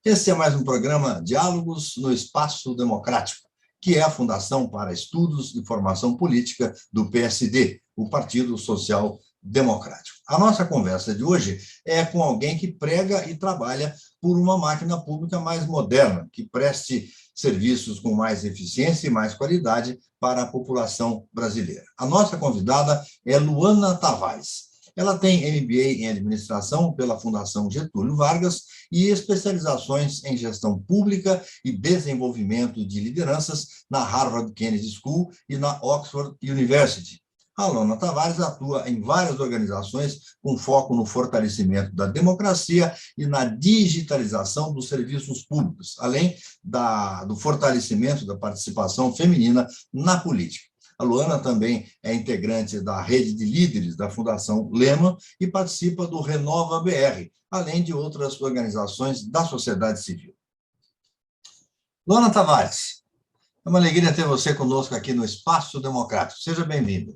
Esse é mais um programa Diálogos no Espaço Democrático, que é a Fundação para Estudos e Formação Política do PSD, o Partido Social Democrático. A nossa conversa de hoje é com alguém que prega e trabalha por uma máquina pública mais moderna, que preste serviços com mais eficiência e mais qualidade para a população brasileira. A nossa convidada é Luana Tavares. Ela tem MBA em Administração pela Fundação Getúlio Vargas e especializações em Gestão Pública e Desenvolvimento de Lideranças na Harvard Kennedy School e na Oxford University. A Luana Tavares atua em várias organizações com foco no fortalecimento da democracia e na digitalização dos serviços públicos, além do fortalecimento da participação feminina na política. A Luana também é integrante da rede de líderes da Fundação Lehman e participa do Renova BR, além de outras organizações da sociedade civil. Luana Tavares, é uma alegria ter você conosco aqui no Espaço Democrático. Seja bem-vinda.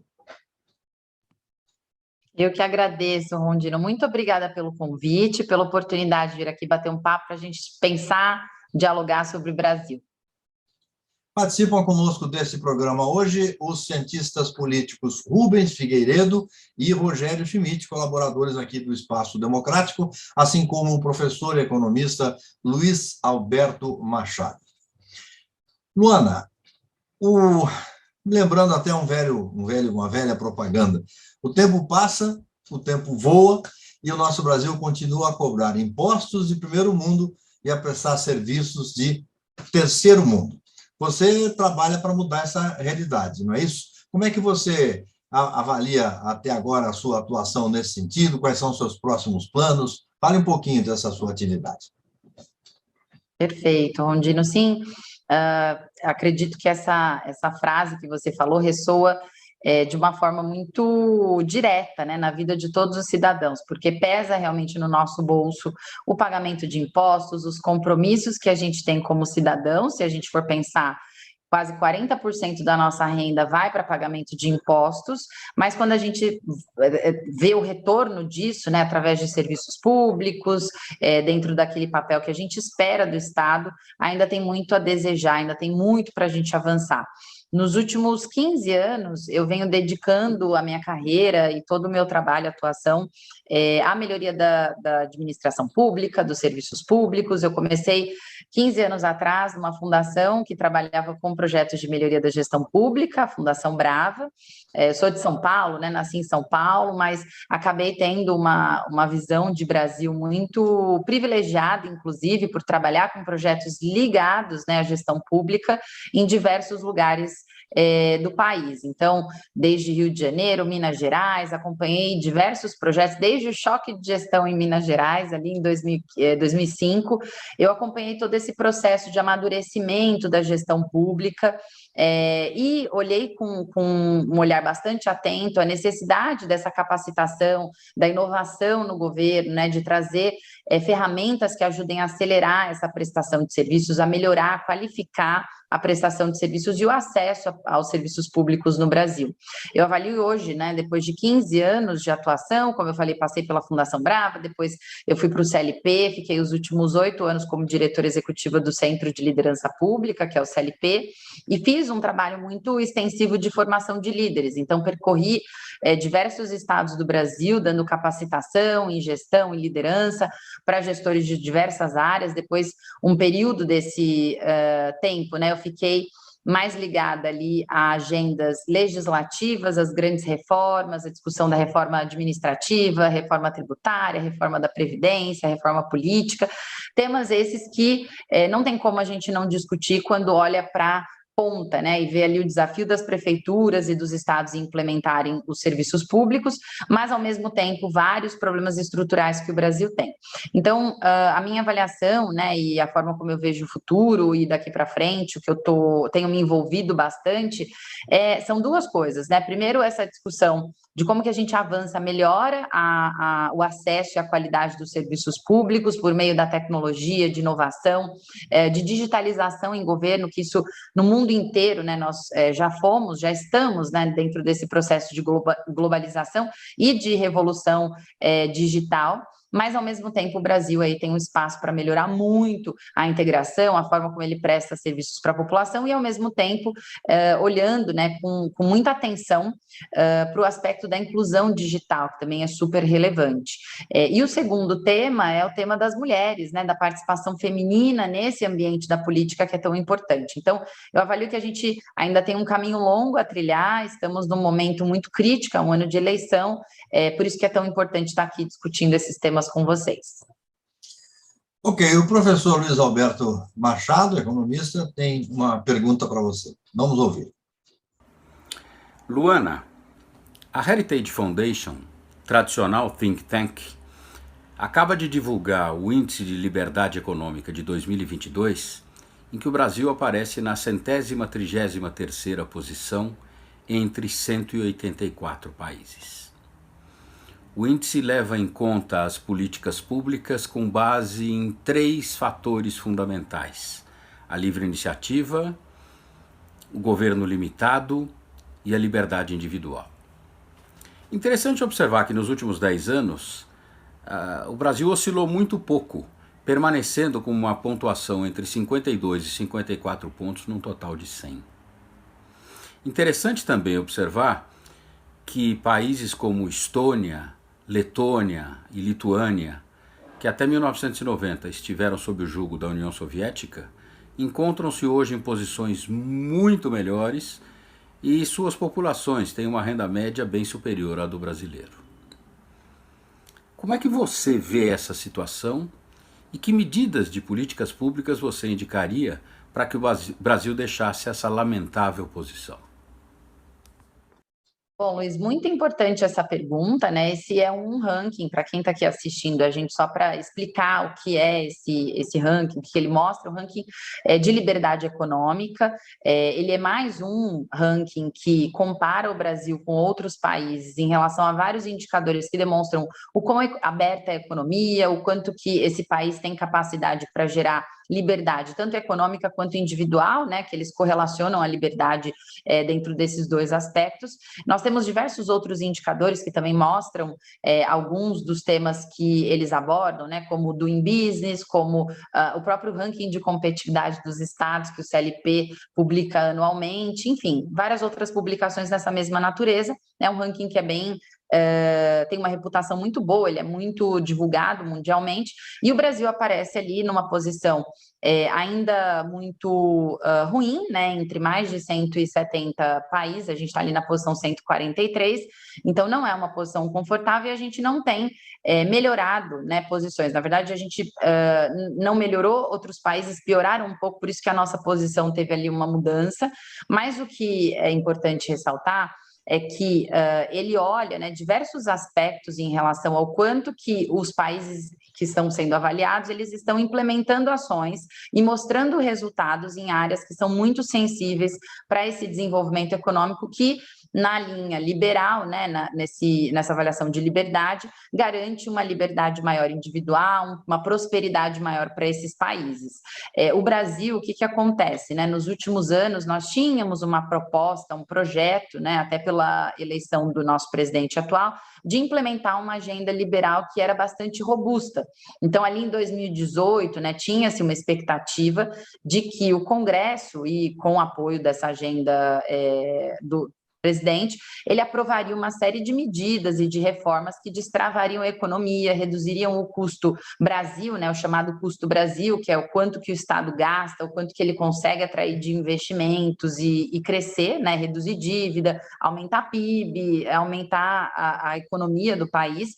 Eu que agradeço, Rondino. Muito obrigada pelo convite, pela oportunidade de vir aqui bater um papo para a gente pensar, dialogar sobre o Brasil. Participam conosco desse programa hoje os cientistas políticos Rubens Figueiredo e Rogério Schmidt, colaboradores aqui do Espaço Democrático, assim como o professor e economista Luiz Alberto Machado. Luana, lembrando até uma velha propaganda, o tempo passa, o tempo voa, e o nosso Brasil continua a cobrar impostos de primeiro mundo e a prestar serviços de terceiro mundo. Você trabalha para mudar essa realidade, não é isso? Como é que você avalia até agora a sua atuação nesse sentido? Quais são os seus próximos planos? Fale um pouquinho dessa sua atividade. Perfeito, Rondino. Sim, acredito que essa frase que você falou ressoa de uma forma muito direta, né, na vida de todos os cidadãos, porque pesa realmente no nosso bolso o pagamento de impostos, os compromissos que a gente tem como cidadão. Se a gente for pensar, quase 40% da nossa renda vai para pagamento de impostos, mas quando a gente vê o retorno disso, né, através de serviços públicos, dentro daquele papel que a gente espera do Estado, ainda tem muito a desejar, ainda tem muito para a gente avançar. Nos últimos 15 anos, eu venho dedicando a minha carreira e todo o meu trabalho, atuação, à melhoria da administração pública, dos serviços públicos. Eu comecei 15 anos atrás numa fundação que trabalhava com projetos de melhoria da gestão pública, a Fundação Brava. Sou de São Paulo, né? Nasci em São Paulo, mas acabei tendo uma visão de Brasil muito privilegiada, inclusive, por trabalhar com projetos ligados, né, à gestão pública em diversos lugares do país. Então, desde Rio de Janeiro, Minas Gerais, acompanhei diversos projetos, desde o choque de gestão em Minas Gerais, ali em 2005, eu acompanhei todo esse processo de amadurecimento da gestão pública, e olhei com um olhar bastante atento à necessidade dessa capacitação, da inovação no governo, né, de trazer ferramentas que ajudem a acelerar essa prestação de serviços, a melhorar, a qualificar a prestação de serviços e o acesso aos serviços públicos no Brasil. Eu avalio hoje, né, depois de 15 anos de atuação, como eu falei, passei pela Fundação Brava, depois eu fui para o CLP, fiquei os últimos 8 anos como diretora executiva do Centro de Liderança Pública, que é o CLP, e fiz um trabalho muito extensivo de formação de líderes. Então, percorri diversos estados do Brasil, dando capacitação em gestão e liderança para gestores de diversas áreas. Depois, um período desse tempo, né, eu fiquei mais ligada ali a agendas legislativas, as grandes reformas, a discussão da reforma administrativa, reforma tributária, reforma da Previdência, reforma política, temas esses que não tem como a gente não discutir quando olha para ponta, né, e ver ali o desafio das prefeituras e dos estados em implementarem os serviços públicos, mas, ao mesmo tempo, vários problemas estruturais que o Brasil tem. Então, a minha avaliação, né, e a forma como eu vejo o futuro e daqui para frente, o que eu tenho me envolvido bastante, são duas coisas, né? Primeiro, essa discussão de como que a gente avança, melhora o acesso e a qualidade dos serviços públicos por meio da tecnologia, de inovação, de digitalização em governo, que isso, no mundo inteiro, né, nós já estamos, né, dentro desse processo de globalização e de revolução digital. mas ao mesmo tempo o Brasil aí tem um espaço para melhorar muito a integração, a forma como ele presta serviços para a população e ao mesmo tempo olhando, né, com muita atenção para o aspecto da inclusão digital, que também é super relevante. E o segundo tema é o tema das mulheres, né, da participação feminina nesse ambiente da política que é tão importante. Então, eu avalio que a gente ainda tem um caminho longo a trilhar, estamos num momento muito crítico, um ano de eleição, por isso que é tão importante estar aqui discutindo esses temas com vocês. Ok, o professor Luiz Alberto Machado, economista, tem uma pergunta para você. Vamos ouvir. Luana, a Heritage Foundation, tradicional think tank, acaba de divulgar o Índice de Liberdade Econômica de 2022, em que o Brasil aparece na 133ª posição entre 184 países. O índice leva em conta as políticas públicas com base em 3 fatores fundamentais: a livre iniciativa, o governo limitado e a liberdade individual. Interessante observar que nos últimos 10 anos, o Brasil oscilou muito pouco, permanecendo com uma pontuação entre 52 e 54 pontos num total de 100. Interessante também observar que países como Estônia, Letônia e Lituânia, que até 1990 estiveram sob o jugo da União Soviética, encontram-se hoje em posições muito melhores e suas populações têm uma renda média bem superior à do brasileiro. Como é que você vê essa situação e que medidas de políticas públicas você indicaria para que o Brasil deixasse essa lamentável posição? Bom, Luiz, muito importante essa pergunta, né? Esse é um ranking, para quem está aqui assistindo a gente, só para explicar o que é esse ranking, o que ele mostra, o ranking de liberdade econômica. Ele é mais um ranking que compara o Brasil com outros países em relação a vários indicadores que demonstram o quão aberta é a economia, o quanto que esse país tem capacidade para gerar liberdade, tanto econômica quanto individual, né, que eles correlacionam a liberdade dentro desses 2 aspectos. Nós temos diversos outros indicadores que também mostram alguns dos temas que eles abordam, né, como o Doing Business, como o próprio ranking de competitividade dos estados que o CLP publica anualmente, enfim, várias outras publicações dessa mesma natureza. É um ranking que é bem tem uma reputação muito boa, ele é muito divulgado mundialmente, e o Brasil aparece ali numa posição ainda muito ruim, né, entre mais de 170 países, a gente está ali na posição 143, então não é uma posição confortável e a gente não tem melhorado, né, posições. Na verdade, a gente não melhorou, outros países pioraram um pouco, por isso que a nossa posição teve ali uma mudança, mas o que é importante ressaltar é que ele olha, né, diversos aspectos em relação ao quanto que os países que estão sendo avaliados, eles estão implementando ações e mostrando resultados em áreas que são muito sensíveis para esse desenvolvimento econômico que, na linha liberal, né, nessa avaliação de liberdade, garante uma liberdade maior individual, uma prosperidade maior para esses países. O Brasil, o que acontece? Né? Nos últimos anos, nós tínhamos uma proposta, um projeto, né, até pela eleição do nosso presidente atual, de implementar uma agenda liberal que era bastante robusta. Então, ali em 2018, né, tinha-se uma expectativa de que o Congresso, e com o apoio dessa agenda do presidente, ele aprovaria uma série de medidas e de reformas que destravariam a economia, reduziriam o custo Brasil, né, o chamado custo Brasil, que é o quanto que o Estado gasta, o quanto que ele consegue atrair de investimentos e crescer, né, reduzir dívida, aumentar PIB, aumentar a economia do país.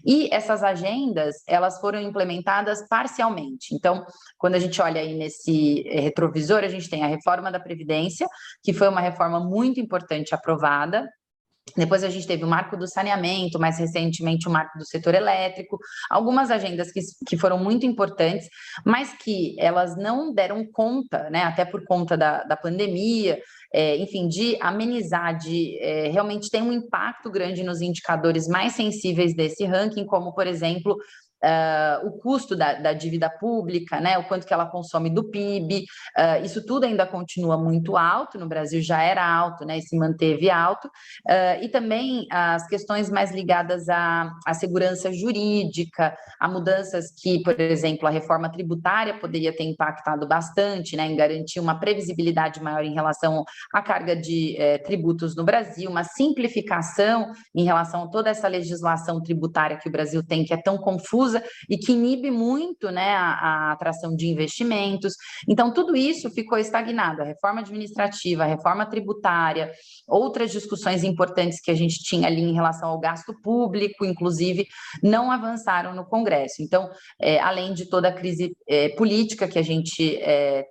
E essas agendas, elas foram implementadas parcialmente. Então, quando a gente olha aí nesse retrovisor, a gente tem a reforma da Previdência, que foi uma reforma muito importante aprovada. Depois a gente teve o marco do saneamento, mais recentemente o marco do setor elétrico, algumas agendas que foram muito importantes, mas que elas não deram conta, né, até por conta da pandemia, enfim, de amenizar, de realmente ter um impacto grande nos indicadores mais sensíveis desse ranking, como, por exemplo, o custo da dívida pública, né, o quanto que ela consome do PIB, isso tudo ainda continua muito alto, no Brasil já era alto, né, e se manteve alto, e também as questões mais ligadas à segurança jurídica, a mudanças que, por exemplo, a reforma tributária poderia ter impactado bastante, né, em garantir uma previsibilidade maior em relação à carga de tributos no Brasil, uma simplificação em relação a toda essa legislação tributária que o Brasil tem, que é tão confusa e que inibe muito, né, a atração de investimentos. Então, tudo isso ficou estagnado. A reforma administrativa, a reforma tributária, outras discussões importantes que a gente tinha ali em relação ao gasto público, inclusive, não avançaram no Congresso. Então, além de toda a crise política que a gente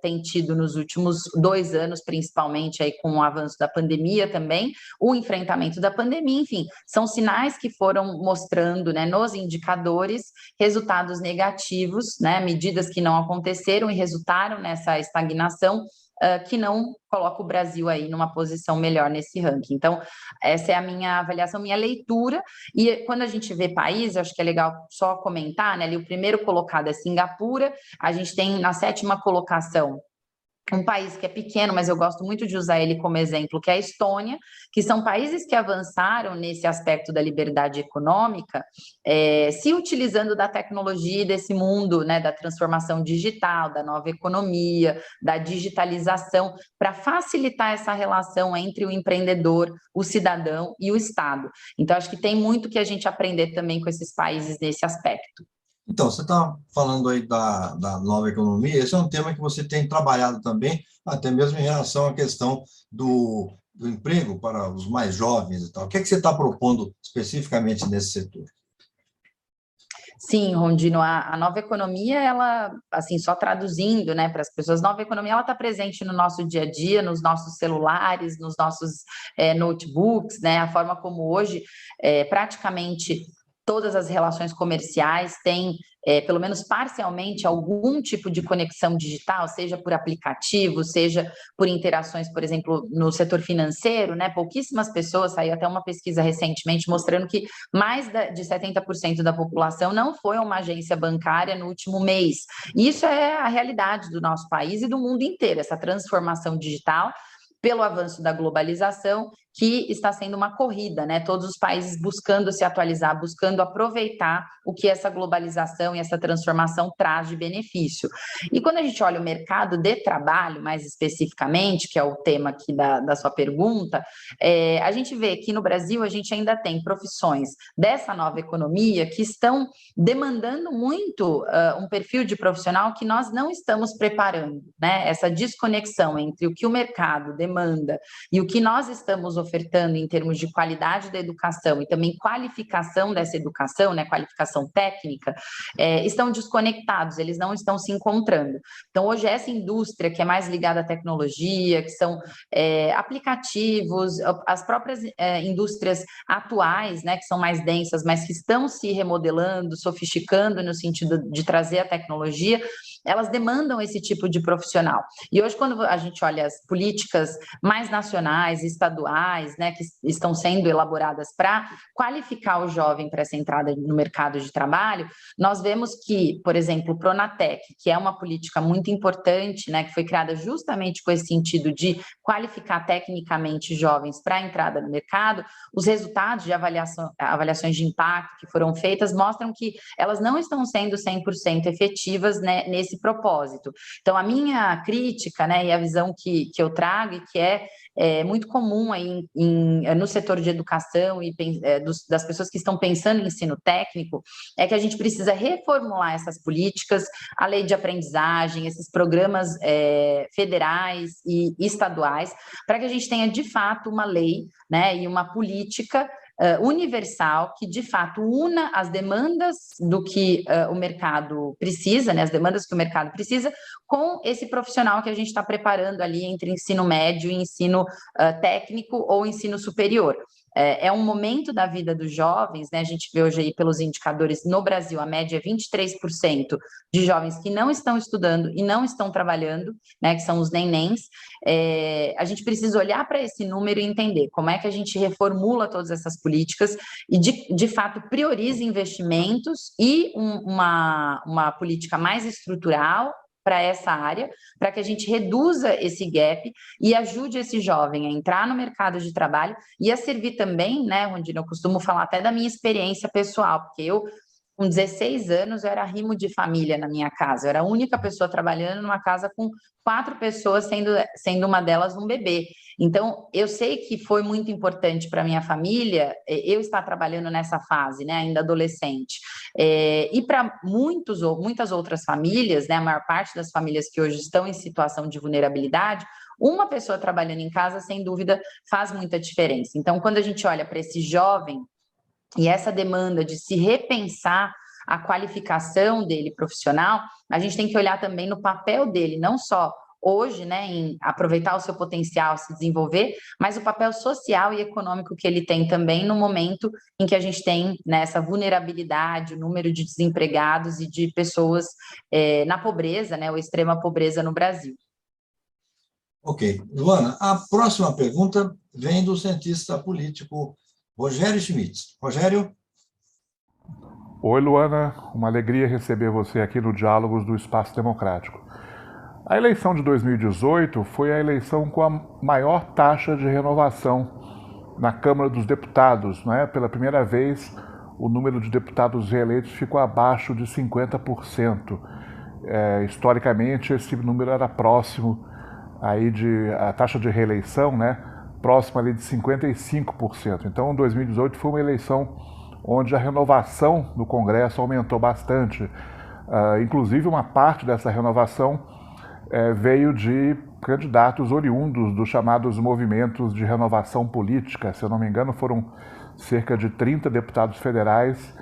tem tido nos últimos 2 anos, principalmente aí com o avanço da pandemia também, o enfrentamento da pandemia, enfim, são sinais que foram mostrando, né, nos indicadores resultados negativos, né, medidas que não aconteceram e resultaram nessa estagnação, que não coloca o Brasil aí numa posição melhor nesse ranking. Então, essa é a minha avaliação, minha leitura, e quando a gente vê país, acho que é legal só comentar, né, ali o primeiro colocado é Singapura, a gente tem na 7ª colocação um país que é pequeno, mas eu gosto muito de usar ele como exemplo, que é a Estônia, que são países que avançaram nesse aspecto da liberdade econômica, se utilizando da tecnologia e desse mundo, né, da transformação digital, da nova economia, da digitalização, para facilitar essa relação entre o empreendedor, o cidadão e o Estado. Então, acho que tem muito que a gente aprender também com esses países nesse aspecto. Então, você está falando aí da nova economia, esse é um tema que você tem trabalhado também, até mesmo em relação à questão do emprego para os mais jovens e tal. O que é que você está propondo especificamente nesse setor? Sim, Rondino, a nova economia, ela, assim, só traduzindo, né, para as pessoas, nova economia, ela está presente no nosso dia a dia, nos nossos celulares, nos nossos notebooks, né, a forma como hoje, praticamente todas as relações comerciais têm, pelo menos parcialmente, algum tipo de conexão digital, seja por aplicativo, seja por interações, por exemplo, no setor financeiro, né? Pouquíssimas pessoas, saiu até uma pesquisa recentemente mostrando que mais de 70% da população não foi a uma agência bancária no último mês. Isso é a realidade do nosso país e do mundo inteiro, essa transformação digital pelo avanço da globalização, que está sendo uma corrida, né? Todos os países buscando se atualizar, buscando aproveitar o que essa globalização e essa transformação traz de benefício. E quando a gente olha o mercado de trabalho, mais especificamente, que é o tema aqui da sua pergunta, a gente vê que no Brasil a gente ainda tem profissões dessa nova economia que estão demandando muito um perfil de profissional que nós não estamos preparando, né? Essa desconexão entre o que o mercado demanda e o que nós estamos ofertando em termos de qualidade da educação e também qualificação dessa educação, né, qualificação técnica, estão desconectados, eles não estão se encontrando. Então, hoje, essa indústria que é mais ligada à tecnologia, que são aplicativos, as próprias indústrias atuais, né, que são mais densas, mas que estão se remodelando, sofisticando no sentido de trazer a tecnologia, elas demandam esse tipo de profissional. E hoje, quando a gente olha as políticas mais nacionais, estaduais, né, que estão sendo elaboradas para qualificar o jovem para essa entrada no mercado de trabalho, nós vemos que, por exemplo, o Pronatec, que é uma política muito importante, né, que foi criada justamente com esse sentido de qualificar tecnicamente jovens para a entrada no mercado, os resultados de avaliações de impacto que foram feitas mostram que elas não estão sendo 100% efetivas, né, nesse propósito. Então, a minha crítica, né, e a visão que eu trago e que é muito comum aí no setor de educação e das pessoas que estão pensando em ensino técnico, é que a gente precisa reformular essas políticas, a lei de aprendizagem, esses programas federais e estaduais, para que a gente tenha, de fato, uma lei, né, e uma política universal que, de fato, una as demandas do que o mercado precisa, né, as demandas que o mercado precisa, com esse profissional que a gente está preparando ali entre ensino médio e ensino técnico ou ensino superior. É um momento da vida dos jovens, né? A gente vê hoje aí pelos indicadores no Brasil, a média é 23% de jovens que não estão estudando e não estão trabalhando, né? Que são os nenéns. A gente precisa olhar para esse número e entender como é que a gente reformula todas essas políticas e, de fato, prioriza investimentos e uma política mais estrutural para essa área, para que a gente reduza esse gap e ajude esse jovem a entrar no mercado de trabalho e a servir também, né, Rondina, eu costumo falar até da minha experiência pessoal, porque eu, com 16 anos, eu era rimo de família na minha casa, eu era a única pessoa trabalhando numa casa com 4 pessoas, sendo uma delas um bebê. Então, eu sei que foi muito importante para a minha família eu estar trabalhando nessa fase, né, ainda adolescente. E para muitas outras famílias, né, a maior parte das famílias que hoje estão em situação de vulnerabilidade, uma pessoa trabalhando em casa, sem dúvida, faz muita diferença. Então, quando a gente olha para esse jovem e essa demanda de se repensar a qualificação dele profissional, a gente tem que olhar também no papel dele, não só hoje, né, em aproveitar o seu potencial, se desenvolver, mas o papel social e econômico que ele tem também no momento em que a gente tem, né, essa vulnerabilidade, o número de desempregados e de pessoas na pobreza, né, ou extrema pobreza no Brasil. Ok. Luana, a próxima pergunta vem do cientista político Rogério Schmitz. Rogério? Oi, Luana. Uma alegria receber você aqui no Diálogos do Espaço Democrático. A eleição de 2018 foi a eleição com a maior taxa de renovação na Câmara dos Deputados, não é? Pela primeira vez, o número de deputados reeleitos ficou abaixo de 50%. Historicamente, esse número era próximo aí a taxa de reeleição, né? Próxima ali de 55%. Então, 2018 foi uma eleição onde a renovação no Congresso aumentou bastante. Inclusive, uma parte dessa renovação veio de candidatos oriundos dos chamados movimentos de renovação política. Se eu não me engano, foram cerca de 30 deputados federais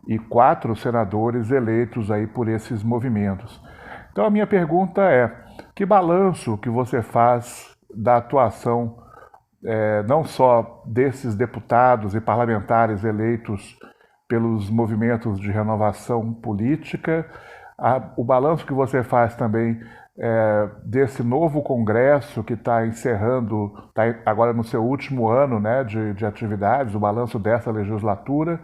e 4 senadores eleitos aí por esses movimentos. Então, a minha pergunta é: que balanço que você faz da atuação não só desses deputados e parlamentares eleitos pelos movimentos de renovação política, o balanço que você faz também desse novo Congresso que está encerrando, está agora no seu último ano, né, de atividades, o balanço dessa legislatura,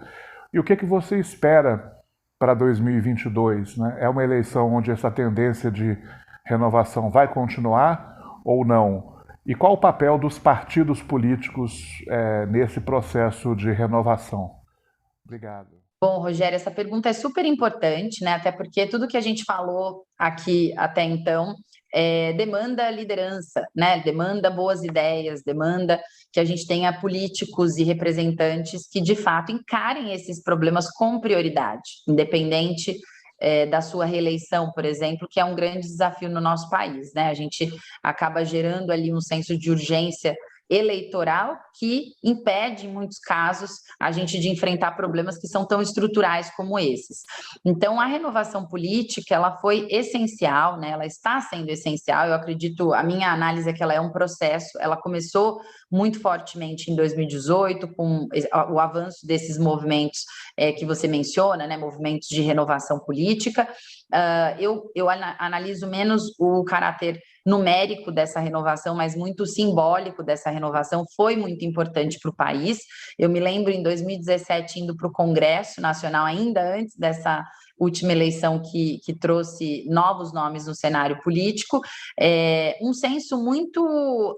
e o que você espera para 2022? Né? É uma eleição onde essa tendência de renovação vai continuar ou não? E qual o papel dos partidos políticos nesse processo de renovação? Obrigado. Bom, Rogério, essa pergunta é super importante, né? Até porque tudo que a gente falou aqui até então demanda liderança, né? Demanda boas ideias, demanda que a gente tenha políticos e representantes que, de fato, encarem esses problemas com prioridade, independente da sua reeleição, por exemplo, que é um grande desafio no nosso país, né? A gente acaba gerando ali um senso de urgência eleitoral que impede, em muitos casos, a gente de enfrentar problemas que são tão estruturais como esses. Então, a renovação política, ela foi essencial, né? Ela está sendo essencial, eu acredito, a minha análise é que ela é um processo, ela começou muito fortemente em 2018, com o avanço desses movimentos que você menciona, né? Movimentos de renovação política. Eu analiso menos o caráter numérico dessa renovação, mas muito simbólico dessa renovação, foi muito importante para o país. Eu me lembro em 2017 indo para o Congresso Nacional, ainda antes dessa última eleição que trouxe novos nomes no cenário político, um senso muito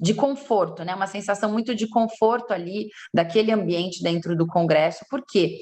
de conforto, né? Uma sensação muito de conforto ali daquele ambiente dentro do Congresso, porque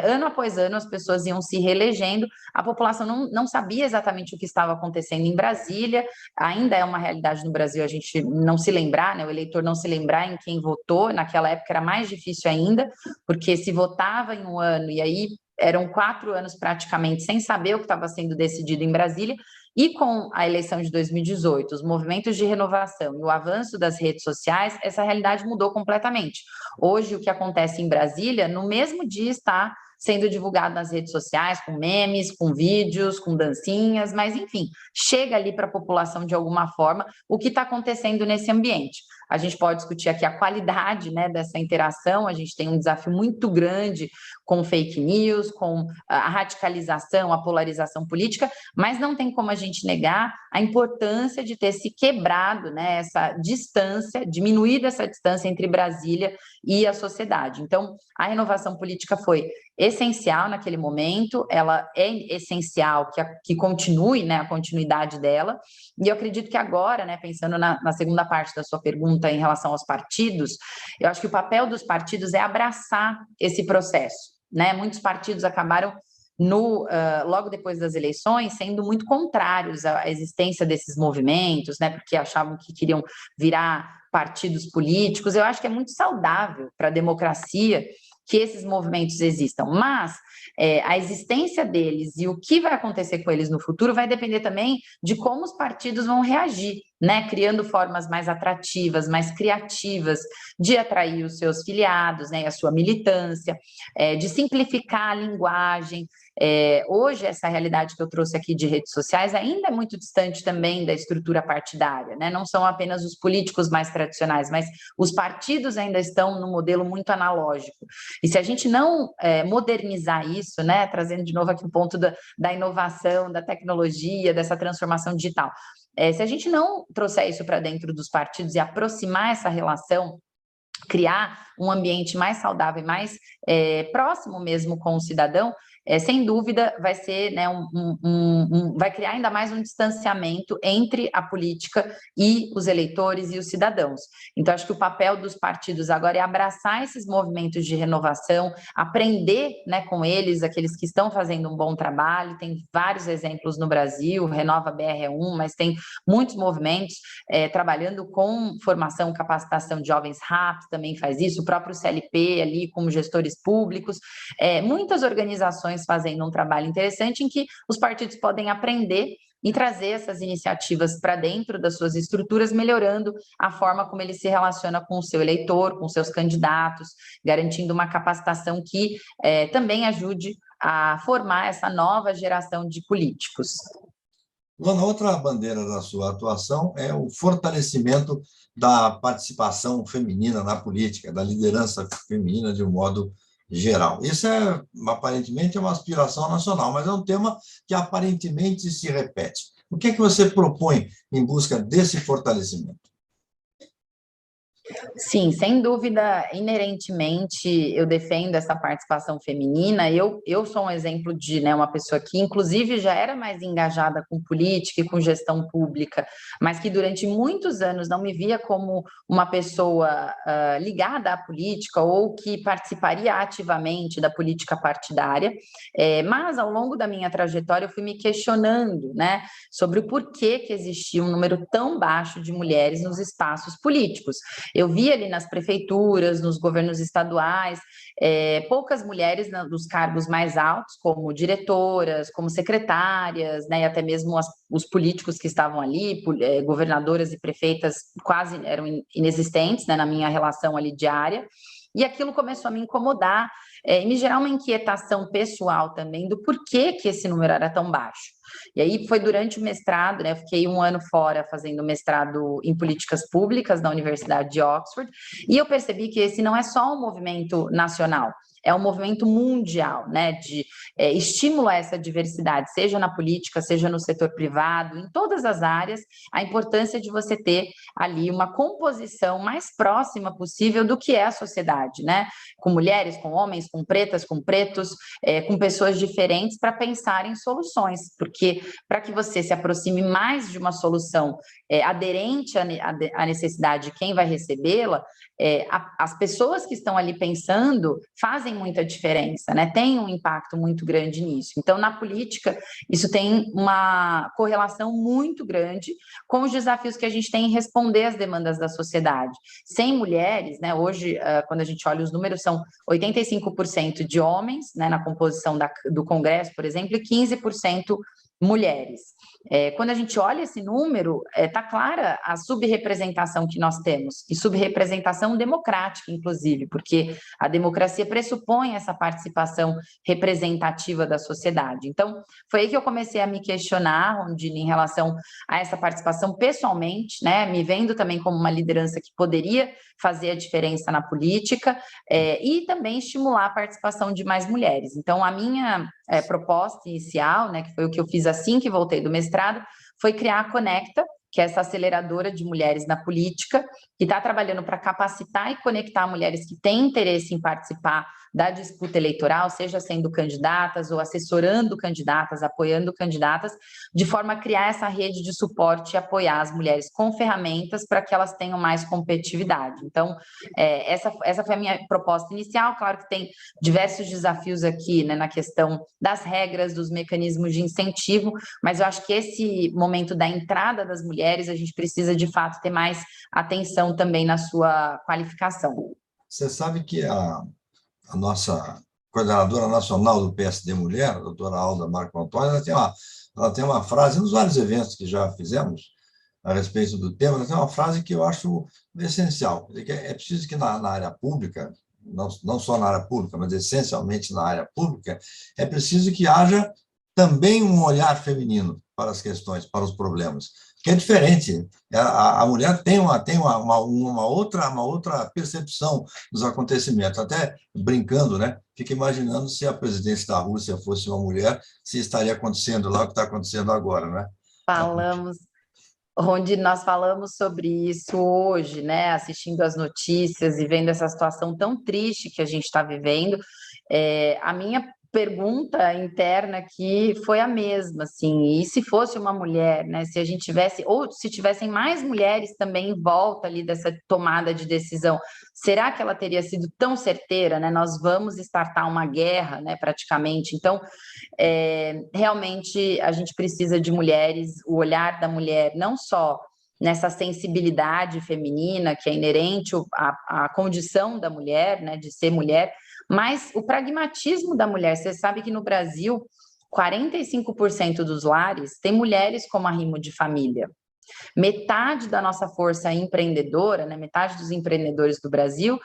ano após ano as pessoas iam se reelegendo, a população não sabia exatamente o que estava acontecendo em Brasília, ainda é uma realidade no Brasil a gente não se lembrar, né? O eleitor não se lembrar em quem votou, naquela época era mais difícil ainda, porque se votava em um ano e aí eram 4 anos praticamente sem saber o que estava sendo decidido em Brasília. E com a eleição de 2018, os movimentos de renovação e o avanço das redes sociais, essa realidade mudou completamente. Hoje, o que acontece em Brasília, no mesmo dia está sendo divulgado nas redes sociais, com memes, com vídeos, com dancinhas, mas enfim, chega ali para a população de alguma forma o que está acontecendo nesse ambiente. a gente pode discutir aqui a qualidade, né, dessa interação. A gente tem um desafio muito grande com fake news, com a radicalização, a polarização política, mas não tem como a gente negar a importância de ter se quebrado, né, essa distância, diminuído essa distância entre Brasília e a sociedade. Então, a renovação política foi essencial naquele momento, ela é essencial que continue, né, a continuidade dela, e eu acredito que agora, né, pensando na segunda parte da sua pergunta em relação aos partidos, eu acho que o papel dos partidos é abraçar esse processo, né? Muitos partidos acabaram logo depois das eleições, sendo muito contrários à existência desses movimentos, né, porque achavam que queriam virar partidos políticos. Eu acho que é muito saudável para a democracia que esses movimentos existam, mas a existência deles e o que vai acontecer com eles no futuro vai depender também de como os partidos vão reagir, né, criando formas mais atrativas, mais criativas de atrair os seus filiados, né, e a sua militância, de simplificar a linguagem. Hoje, essa realidade que eu trouxe aqui de redes sociais ainda é muito distante também da estrutura partidária, né? Não são apenas os políticos mais tradicionais, mas os partidos ainda estão num modelo muito analógico. E se a gente não modernizar isso, né, trazendo de novo aqui o ponto da inovação, da tecnologia, dessa transformação digital, se a gente não trouxer isso para dentro dos partidos e aproximar essa relação, criar um ambiente mais saudável e mais próximo mesmo com o cidadão, sem dúvida vai ser, né, vai criar ainda mais um distanciamento entre a política e os eleitores e os cidadãos. Então, acho que o papel dos partidos agora é abraçar esses movimentos de renovação, aprender, né, com eles, aqueles que estão fazendo um bom trabalho. Tem vários exemplos no Brasil, Renova BR é um, mas tem muitos movimentos trabalhando com formação, capacitação de jovens rápidos, também faz isso, o próprio CLP ali, como gestores públicos, muitas organizações fazendo um trabalho interessante em que os partidos podem aprender e trazer essas iniciativas para dentro das suas estruturas, melhorando a forma como ele se relaciona com o seu eleitor, com seus candidatos, garantindo uma capacitação que também ajude a formar essa nova geração de políticos. Luana, outra bandeira da sua atuação é o fortalecimento da participação feminina na política, da liderança feminina de um modo geral. Isso aparentemente é uma aspiração nacional, mas é um tema que aparentemente se repete. O que é que você propõe em busca desse fortalecimento? Sim, sem dúvida, inerentemente eu defendo essa participação feminina. Eu sou um exemplo de, né, uma pessoa que, inclusive, já era mais engajada com política e com gestão pública, mas que durante muitos anos não me via como uma pessoa ligada à política ou que participaria ativamente da política partidária. Mas, ao longo da minha trajetória, eu fui me questionando, né, sobre o porquê que existia um número tão baixo de mulheres nos espaços políticos. Eu vi ali nas prefeituras, nos governos estaduais, poucas mulheres nos cargos mais altos, como diretoras, como secretárias, né, e até mesmo os políticos que estavam ali, governadoras e prefeitas quase eram inexistentes, né, na minha relação ali diária. E aquilo começou a me incomodar e me gerar uma inquietação pessoal também do porquê que esse número era tão baixo. E aí foi durante o mestrado, né, eu fiquei 1 ano fora fazendo mestrado em políticas públicas na Universidade de Oxford, e eu percebi que esse não é só um movimento nacional, é um movimento mundial, né, de estímulo a essa diversidade, seja na política, seja no setor privado, em todas as áreas, a importância de você ter ali uma composição mais próxima possível do que é a sociedade, né, com mulheres, com homens, com pretas, com pretos, com pessoas diferentes para pensar em soluções, porque para que você se aproxime mais de uma solução aderente à necessidade de quem vai recebê-la, as pessoas que estão ali pensando fazem muita diferença, né? Tem um impacto muito grande nisso. Então, na política, isso tem uma correlação muito grande com os desafios que a gente tem em responder às demandas da sociedade. Sem mulheres, né? Hoje, quando a gente olha os números, são 85% de homens, né, na composição do Congresso, por exemplo, e 15% mulheres. Quando a gente olha esse número, está clara a subrepresentação que nós temos, e subrepresentação democrática, inclusive, porque a democracia pressupõe essa participação representativa da sociedade. Então, foi aí que eu comecei a me questionar, Rondine, em relação a essa participação pessoalmente, né, me vendo também como uma liderança que poderia fazer a diferença na política, e também estimular a participação de mais mulheres. Então, a minha proposta inicial, né, que foi o que eu fiz assim que voltei do mestrado, foi criar a Conecta, que é essa aceleradora de mulheres na política, que está trabalhando para capacitar e conectar mulheres que têm interesse em participar da disputa eleitoral, seja sendo candidatas ou assessorando candidatas, apoiando candidatas, de forma a criar essa rede de suporte e apoiar as mulheres com ferramentas para que elas tenham mais competitividade. Então, essa foi a minha proposta inicial. Claro que tem diversos desafios aqui, né, na questão das regras, dos mecanismos de incentivo, mas eu acho que esse momento da entrada das mulheres, a gente precisa, de fato, ter mais atenção também na sua qualificação. Você sabe que a nossa coordenadora nacional do PSD Mulher, a doutora Alda Marco Antônio, ela tem uma frase, nos vários eventos que já fizemos a respeito do tema, ela tem uma frase que eu acho essencial. É preciso que na área pública, não só na área pública, mas essencialmente na área pública, é preciso que haja também um olhar feminino para as questões, para os problemas, que é diferente. A mulher tem uma outra percepção dos acontecimentos. Até brincando, né? Fica imaginando se a presidência da Rússia fosse uma mulher, se estaria acontecendo lá o que está acontecendo agora, né? Onde nós falamos sobre isso hoje, né? Assistindo as notícias e vendo essa situação tão triste que a gente está vivendo. A minha pergunta interna aqui foi a mesma, assim, e se fosse uma mulher, né, se a gente tivesse, ou se tivessem mais mulheres também em volta ali dessa tomada de decisão, será que ela teria sido tão certeira, né? Nós vamos startar uma guerra, né, praticamente. Então, realmente a gente precisa de mulheres, o olhar da mulher, não só nessa sensibilidade feminina que é inerente à condição da mulher, né, de ser mulher, mas o pragmatismo da mulher. Você sabe que no Brasil, 45% dos lares tem mulheres como arrimo de família. Metade da nossa força empreendedora, né, metade dos empreendedores do Brasil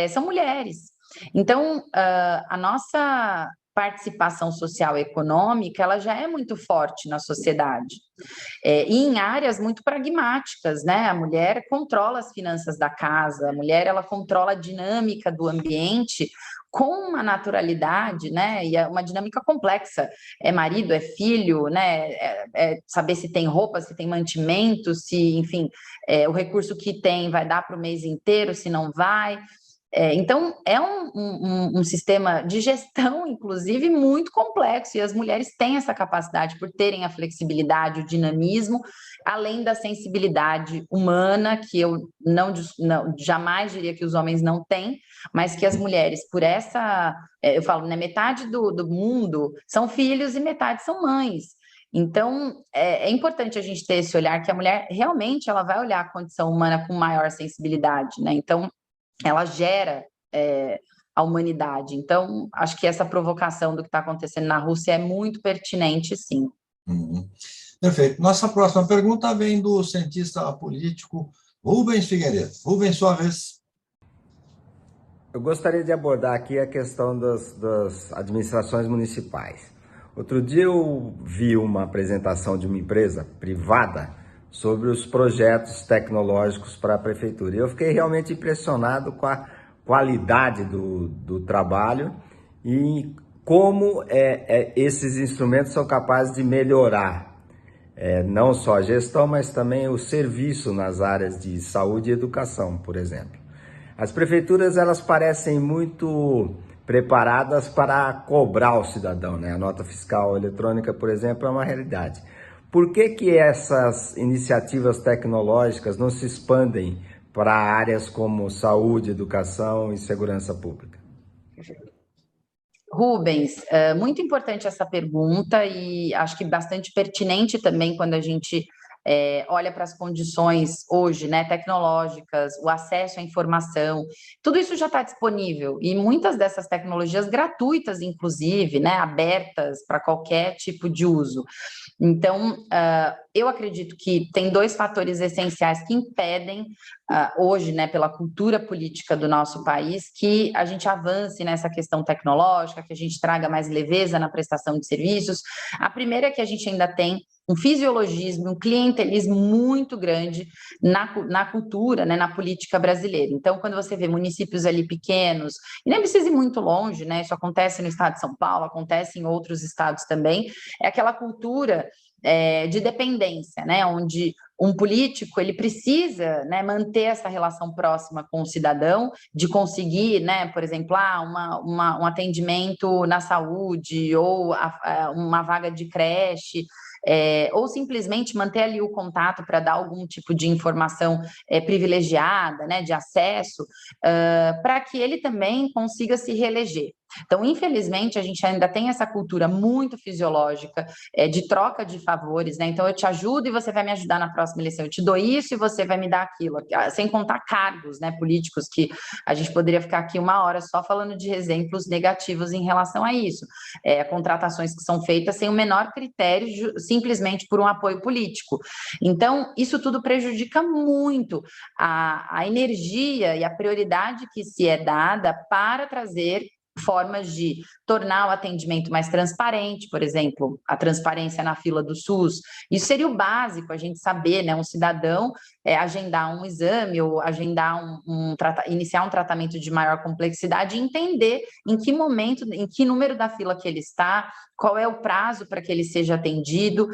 são mulheres. Então, a nossa participação social e econômica, ela já é muito forte na sociedade. E em áreas muito pragmáticas, né? A mulher controla as finanças da casa, a mulher ela controla a dinâmica do ambiente com uma naturalidade, né? E uma dinâmica complexa. É marido, é filho, né? Saber se tem roupa, se tem mantimento, se, enfim, o recurso que tem vai dar para o mês inteiro, se não vai. Então, é um sistema de gestão, inclusive, muito complexo, e as mulheres têm essa capacidade por terem a flexibilidade, o dinamismo, além da sensibilidade humana, que eu jamais diria que os homens não têm, mas que as mulheres, por essa... eu falo, né, metade do mundo são filhos e metade são mães. Então, é importante a gente ter esse olhar, que a mulher realmente ela vai olhar a condição humana com maior sensibilidade, né? Então, ela gera a humanidade. Então, acho que essa provocação do que está acontecendo na Rússia é muito pertinente, sim. Uhum. Perfeito. Nossa próxima pergunta vem do cientista político Rubens Figueiredo. Rubens, sua vez. Eu gostaria de abordar aqui a questão das administrações municipais. Outro dia eu vi uma apresentação de uma empresa privada sobre os projetos tecnológicos para a prefeitura. E eu fiquei realmente impressionado com a qualidade do trabalho e como esses instrumentos são capazes de melhorar não só a gestão, mas também o serviço nas áreas de saúde e educação, por exemplo. As prefeituras, elas parecem muito preparadas para cobrar o cidadão, né? A nota fiscal eletrônica, por exemplo, é uma realidade. Por que essas iniciativas tecnológicas não se expandem para áreas como saúde, educação e segurança pública? Rubens, muito importante essa pergunta, e acho que bastante pertinente também quando a gente olha para as condições hoje, né, tecnológicas, o acesso à informação, tudo isso já está disponível, e muitas dessas tecnologias gratuitas, inclusive, né, abertas para qualquer tipo de uso. Então, eu acredito que tem 2 fatores essenciais que impedem, hoje, né, pela cultura política do nosso país, que a gente avance nessa questão tecnológica, que a gente traga mais leveza na prestação de serviços. A primeira é que a gente ainda tem um fisiologismo, um clientelismo muito grande na cultura, né, na política brasileira. Então, quando você vê municípios ali pequenos, e nem precisa ir muito longe, né, isso acontece no estado de São Paulo, acontece em outros estados também, é aquela cultura de dependência, né, onde um político ele precisa, né, manter essa relação próxima com o cidadão, de conseguir, né, por exemplo, um atendimento na saúde ou uma vaga de creche, ou simplesmente manter ali o contato para dar algum tipo de informação privilegiada, né, de acesso, para que ele também consiga se reeleger. Então, infelizmente, a gente ainda tem essa cultura muito fisiológica de troca de favores, né? Então, eu te ajudo e você vai me ajudar na próxima eleição. Eu te dou isso e você vai me dar aquilo. Sem contar cargos, né, políticos, que a gente poderia ficar aqui 1 hora só falando de exemplos negativos em relação a isso. Contratações que são feitas sem o menor critério, simplesmente por um apoio político. Então, isso tudo prejudica muito a energia e a prioridade que se é dada para trazer formas de tornar o atendimento mais transparente, por exemplo, a transparência na fila do SUS. Isso seria o básico, a gente saber, né, um cidadão agendar um exame ou agendar iniciar um tratamento de maior complexidade e entender em que momento, em que número da fila que ele está, qual é o prazo para que ele seja atendido.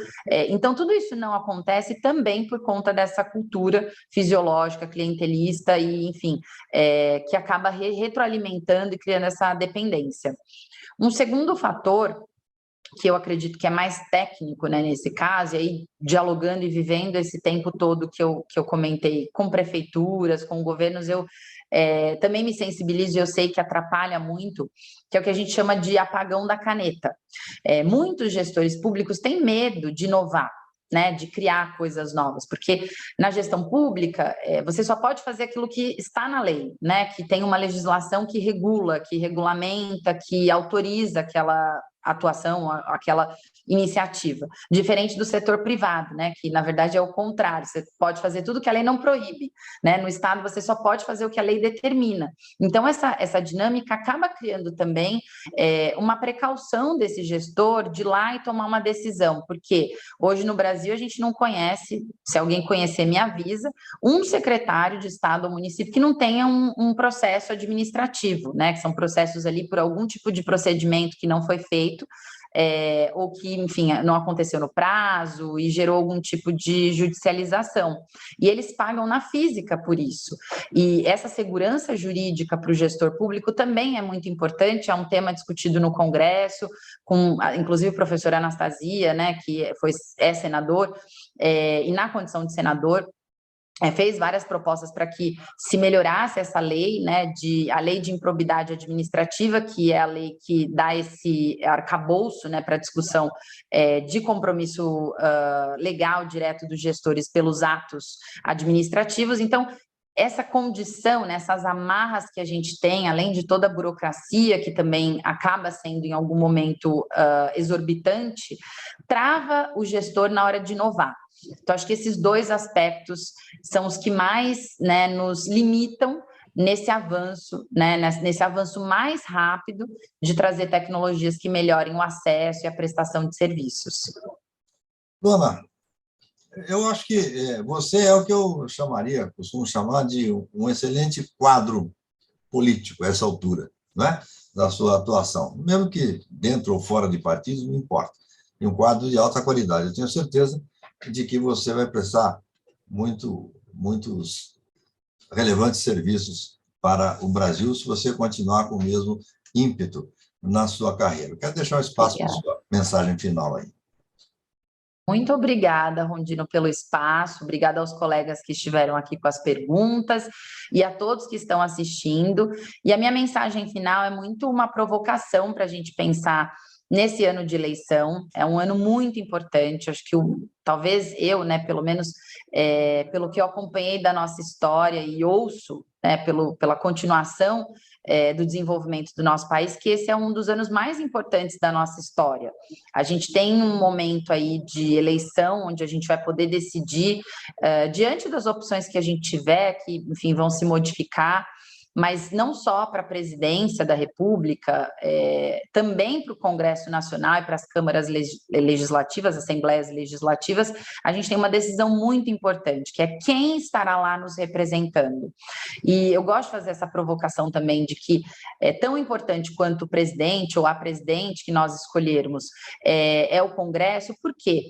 Então, tudo isso não acontece também por conta dessa cultura fisiológica, clientelista e, enfim, que acaba retroalimentando e criando essa dependência. Um segundo fator, que eu acredito que é mais técnico, né, nesse caso, e aí dialogando e vivendo esse tempo todo que eu comentei com prefeituras, com governos, eu também me sensibilizo e eu sei que atrapalha muito, que é o que a gente chama de apagão da caneta. Muitos gestores públicos têm medo de inovar, né, de criar coisas novas, porque na gestão pública você só pode fazer aquilo que está na lei, né, que tem uma legislação que regula, que regulamenta, que autoriza aquela atuação, aquela iniciativa, diferente do setor privado, né, que na verdade é o contrário, você pode fazer tudo que a lei não proíbe, né, no Estado você só pode fazer o que a lei determina. Então essa dinâmica acaba criando também uma precaução desse gestor de ir lá e tomar uma decisão, porque hoje no Brasil a gente não conhece, se alguém conhecer me avisa, um secretário de Estado ou município que não tenha um processo administrativo, né, que são processos ali por algum tipo de procedimento que não foi feito, ou que, enfim, não aconteceu no prazo e gerou algum tipo de judicialização. E eles pagam na física por isso. E essa segurança jurídica para o gestor público também é muito importante, é um tema discutido no Congresso, com, inclusive, o professor Anastasia, né, que é senador, e na condição de senador, fez várias propostas para que se melhorasse essa lei, né, a lei de improbidade administrativa, que é a lei que dá esse arcabouço, né, para discussão de compromisso legal direto dos gestores pelos atos administrativos. Então, essa condição, né, essas amarras que a gente tem, além de toda a burocracia, que também acaba sendo em algum momento exorbitante, trava o gestor na hora de inovar. Então, acho que esses 2 aspectos são os que mais, né, nos limitam nesse avanço, né, nesse avanço mais rápido de trazer tecnologias que melhorem o acesso e a prestação de serviços. Luana, eu acho que você é o que eu costumo chamar de um excelente quadro político a essa altura, né, da sua atuação. Mesmo que dentro ou fora de partidos, não importa. E um quadro de alta qualidade. Eu tenho certeza de que você vai prestar muitos relevantes serviços para o Brasil se você continuar com o mesmo ímpeto na sua carreira. Quero deixar um espaço para a sua mensagem final aí. Muito obrigada, Rondino, pelo espaço, obrigada aos colegas que estiveram aqui com as perguntas e a todos que estão assistindo. E a minha mensagem final é muito uma provocação para a gente pensar nesse ano de eleição. É um ano muito importante, acho que talvez eu, né, pelo menos pelo que eu acompanhei da nossa história e ouço, né, pela continuação do desenvolvimento do nosso país, que esse é um dos anos mais importantes da nossa história. A gente tem um momento aí de eleição, onde a gente vai poder decidir, diante das opções que a gente tiver, que, enfim, vão se modificar, mas não só para a presidência da República, também para o Congresso Nacional e para as câmaras legislativas, assembleias legislativas, a gente tem uma decisão muito importante, que é quem estará lá nos representando. E eu gosto de fazer essa provocação também de que é tão importante quanto o presidente ou a presidente que nós escolhermos é o Congresso, por quê?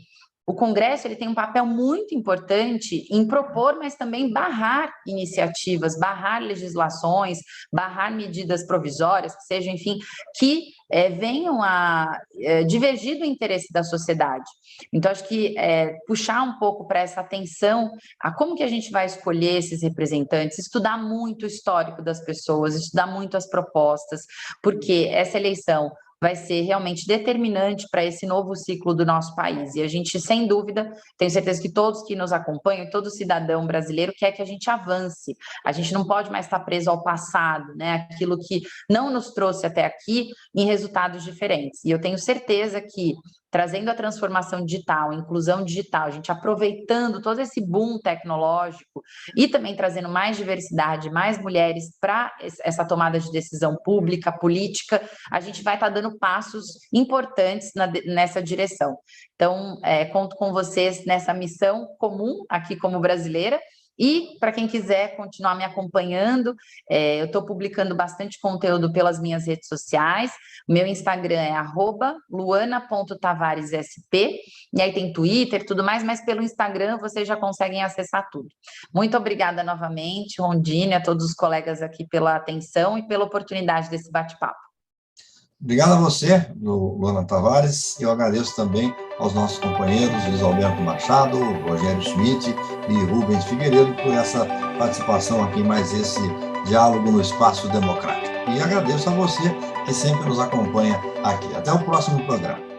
O Congresso ele tem um papel muito importante em propor, mas também barrar iniciativas, barrar legislações, barrar medidas provisórias, que sejam, enfim, que venham a divergir do interesse da sociedade. Então, acho que puxar um pouco para essa atenção a como que a gente vai escolher esses representantes, estudar muito o histórico das pessoas, estudar muito as propostas, porque essa eleição vai ser realmente determinante para esse novo ciclo do nosso país. E a gente, sem dúvida, tenho certeza que todos que nos acompanham, todo cidadão brasileiro quer que a gente avance. A gente não pode mais estar preso ao passado, né? Aquilo que não nos trouxe até aqui em resultados diferentes. E eu tenho certeza que, trazendo a transformação digital, a inclusão digital, a gente aproveitando todo esse boom tecnológico e também trazendo mais diversidade, mais mulheres para essa tomada de decisão pública, política, a gente vai estar dando passos importantes nessa direção. Então, conto com vocês nessa missão comum aqui como brasileira. E para quem quiser continuar me acompanhando, eu estou publicando bastante conteúdo pelas minhas redes sociais. O meu Instagram é @luana.tavaresSP, e aí tem Twitter e tudo mais, mas pelo Instagram vocês já conseguem acessar tudo. Muito obrigada novamente, Rondine, a todos os colegas aqui pela atenção e pela oportunidade desse bate-papo. Obrigado a você, Luana Tavares, e eu agradeço também aos nossos companheiros, Luiz Alberto Machado, Rogério Schmidt e Rubens Figueiredo, por essa participação aqui, mais esse diálogo no Espaço Democrático. E agradeço a você que sempre nos acompanha aqui. Até o próximo programa.